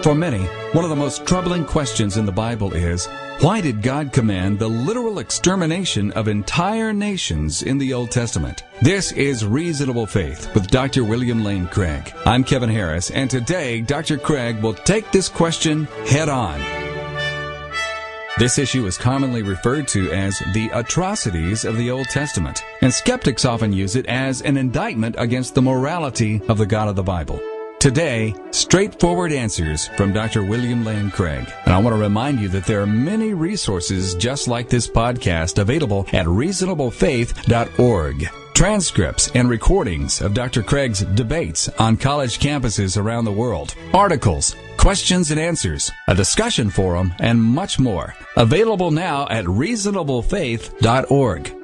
For many, one of the most troubling questions in the Bible is, why did God command the literal extermination of entire nations in the Old Testament? This is Reasonable Faith with Dr. William Lane Craig. I'm Kevin Harris, and today Dr. Craig will take this question head on. This issue is commonly referred to as the Atrocities of the Old Testament, and skeptics often use it as an indictment against the morality of the God of the Bible. Today, straightforward answers from Dr. William Lane Craig. And I want to remind you that there are many resources just like this podcast available at reasonablefaith.org. Transcripts and recordings of Dr. Craig's debates on college campuses around the world, articles, questions and answers, a discussion forum, and much more. Available now at reasonablefaith.org.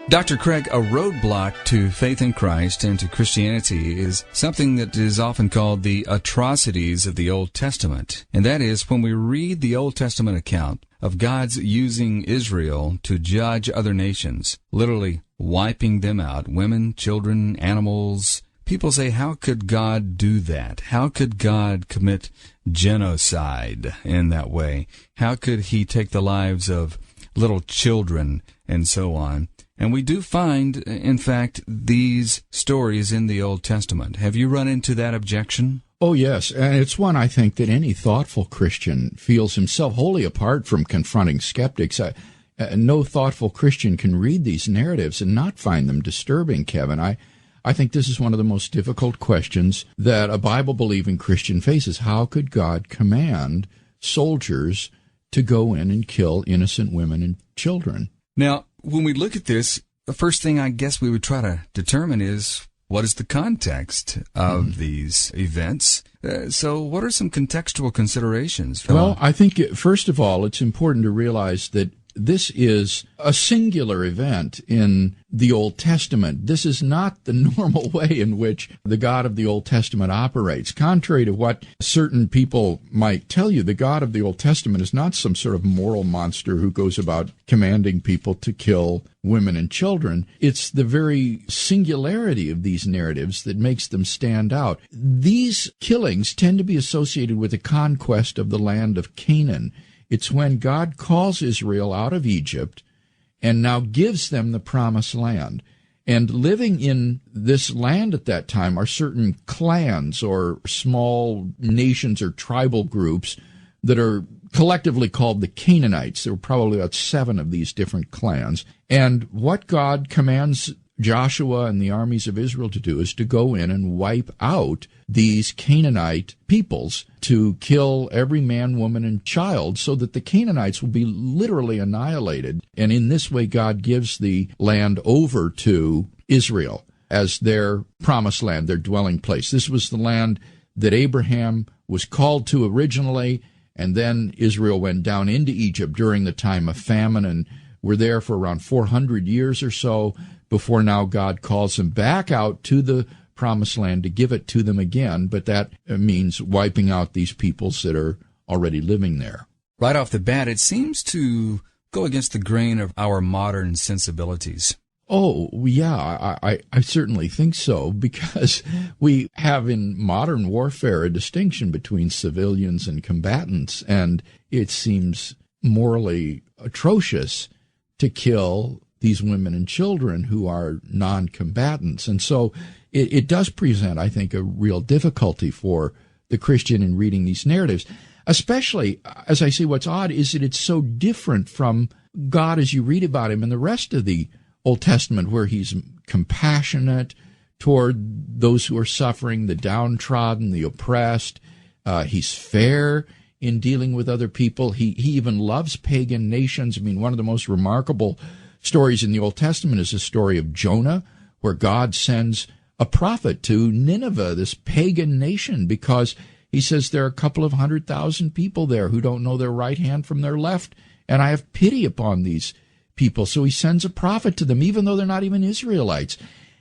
Dr. Craig, a roadblock to faith in Christ and to Christianity is something that is often called the atrocities of the Old Testament. And that is when we read the Old Testament account of God's using Israel to judge other nations, literally wiping them out, women, children, animals. People say, how could God do that? How could God commit genocide in that way? How could he take the lives of little children and so on? And we do find, in fact, these stories in the Old Testament. Have you run into that objection? Oh, yes, and it's one I think that any thoughtful Christian feels himself wholly apart from confronting skeptics. No thoughtful Christian can read these narratives and not find them disturbing, Kevin. I think this is one of the most difficult questions that a Bible-believing Christian faces. How could God command soldiers to go in and kill innocent women and children? Now, when we look at this, the first thing I guess we would try to determine is, what is the context of these events? So what are some contextual considerations? Well, I think, first of all, it's important to realize that this is a singular event in the Old Testament. This is not the normal way in which the God of the Old Testament operates. Contrary to what certain people might tell you, the God of the Old Testament is not some sort of moral monster who goes about commanding people to kill women and children. It's the very singularity of these narratives that makes them stand out. These killings tend to be associated with the conquest of the land of Canaan. It's when God calls Israel out of Egypt and now gives them the promised land. And living in this land at that time are certain clans or small nations or tribal groups that are collectively called the Canaanites. There were probably about 7 of these different clans. And what God commands Joshua and the armies of Israel to do is to go in and wipe out these Canaanite peoples, to kill every man, woman, and child, so that the Canaanites will be literally annihilated. And in this way, God gives the land over to Israel as their promised land, their dwelling place. This was the land that Abraham was called to originally, and then Israel went down into Egypt during the time of famine, and were there for around 400 years or so, before now God calls them back out to the promised land to give it to them again, but that means wiping out these peoples that are already living there. Right off the bat, it seems to go against the grain of our modern sensibilities. Oh, yeah, I certainly think so, because we have in modern warfare a distinction between civilians and combatants, and it seems morally atrocious to kill these women and children who are non-combatants. And so it does present, I think, a real difficulty for the Christian in reading these narratives, especially, as I say, what's odd is that it's so different from God as you read about him in the rest of the Old Testament, where he's compassionate toward those who are suffering, the downtrodden, the oppressed. He's fair in dealing with other people. He even loves pagan nations. I mean, one of the most remarkable stories in the Old Testament is the story of Jonah, where God sends a prophet to Nineveh, this pagan nation, because he says there are a couple of 100,000 people there who don't know their right hand from their left, and I have pity upon these people. So he sends a prophet to them, even though they're not even Israelites.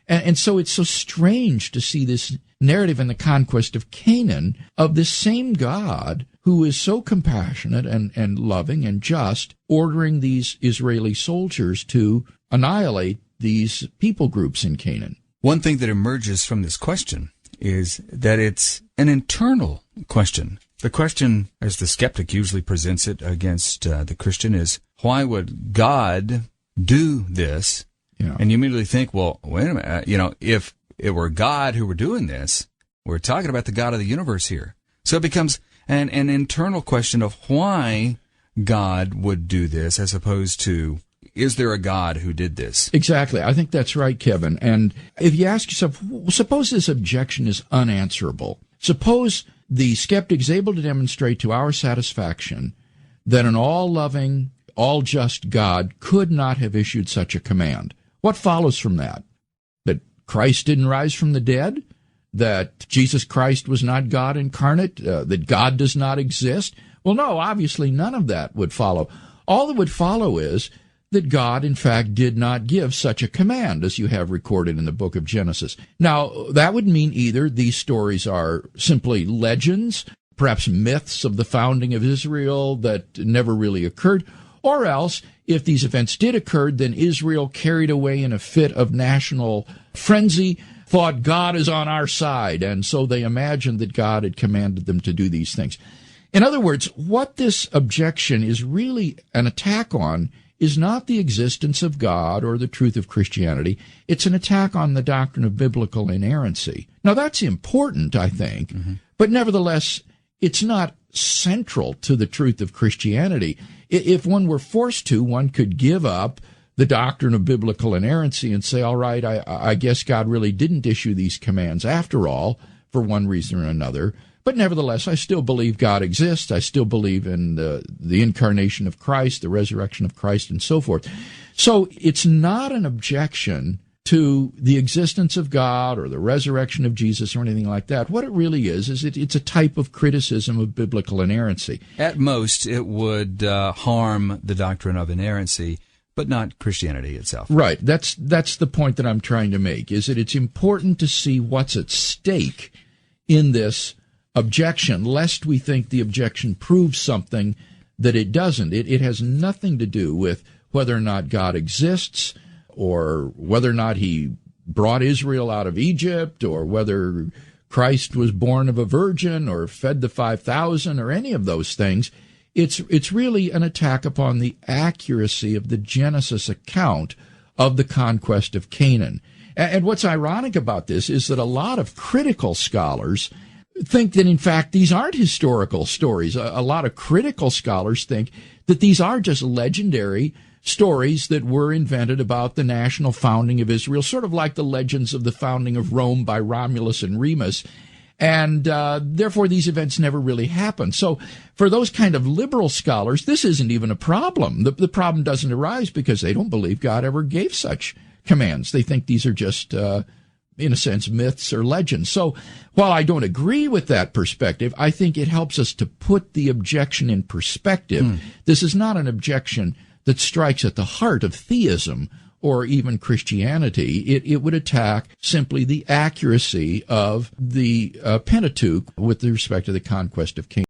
And so it's so strange to see this narrative in the conquest of Canaan of this same God who is so compassionate and loving and just, ordering these Israeli soldiers to annihilate these people groups in Canaan. One thing that emerges from this question is that it's an internal question. The question, as the skeptic usually presents it against the Christian, is why would God do this? Yeah. And you immediately think, well, wait a minute, if it were God who were doing this, we're talking about the God of the universe here. So it becomes an internal question of why God would do this as opposed to, is there a God who did this? Exactly. I think that's right, Kevin. And if you ask yourself, suppose this objection is unanswerable. Suppose the skeptic is able to demonstrate to our satisfaction that an all-loving, all-just God could not have issued such a command. What follows from that? That Christ didn't rise from the dead? That Jesus Christ was not God incarnate? That God does not exist? Well, no, obviously none of that would follow. All that would follow is that God, in fact, did not give such a command as you have recorded in the book of Genesis. Now, that would mean either these stories are simply legends, perhaps myths of the founding of Israel that never really occurred, or else, if these events did occur, then Israel, carried away in a fit of national frenzy, thought God is on our side, and so they imagined that God had commanded them to do these things. In other words, what this objection is really an attack on is not the existence of God or the truth of Christianity. It's an attack on the doctrine of biblical inerrancy. Now, that's important, I think, but nevertheless, it's not central to the truth of Christianity. If one were forced to, one could give up the doctrine of biblical inerrancy and say, all right, I guess God really didn't issue these commands after all, for one reason or another. But nevertheless, I still believe God exists. I still believe in the incarnation of Christ, the resurrection of Christ, and so forth. So it's not an objection to the existence of God or the resurrection of Jesus or anything like that. What it really is it's a type of criticism of biblical inerrancy. At most, it would harm the doctrine of inerrancy, but not Christianity itself. Right. That's the point that I'm trying to make, is that it's important to see what's at stake in this objection, lest we think the objection proves something that it doesn't. It has nothing to do with whether or not God exists, or whether or not he brought Israel out of Egypt, or whether Christ was born of a virgin or fed the 5,000 or any of those things. It's really an attack upon the accuracy of the Genesis account of the conquest of Canaan. And what's ironic about this is that a lot of critical scholars think that, in fact, these aren't historical stories. A lot of critical scholars think that these are just legendary stories that were invented about the national founding of Israel, sort of like the legends of the founding of Rome by Romulus and Remus. And therefore, these events never really happened. So for those kind of liberal scholars, this isn't even a problem. The problem doesn't arise because they don't believe God ever gave such commands. They think these are just in a sense, myths or legends. So while I don't agree with that perspective, I think it helps us to put the objection in perspective. This is not an objection that strikes at the heart of theism or even Christianity. It would attack simply the accuracy of the Pentateuch with respect to the conquest of Canaan.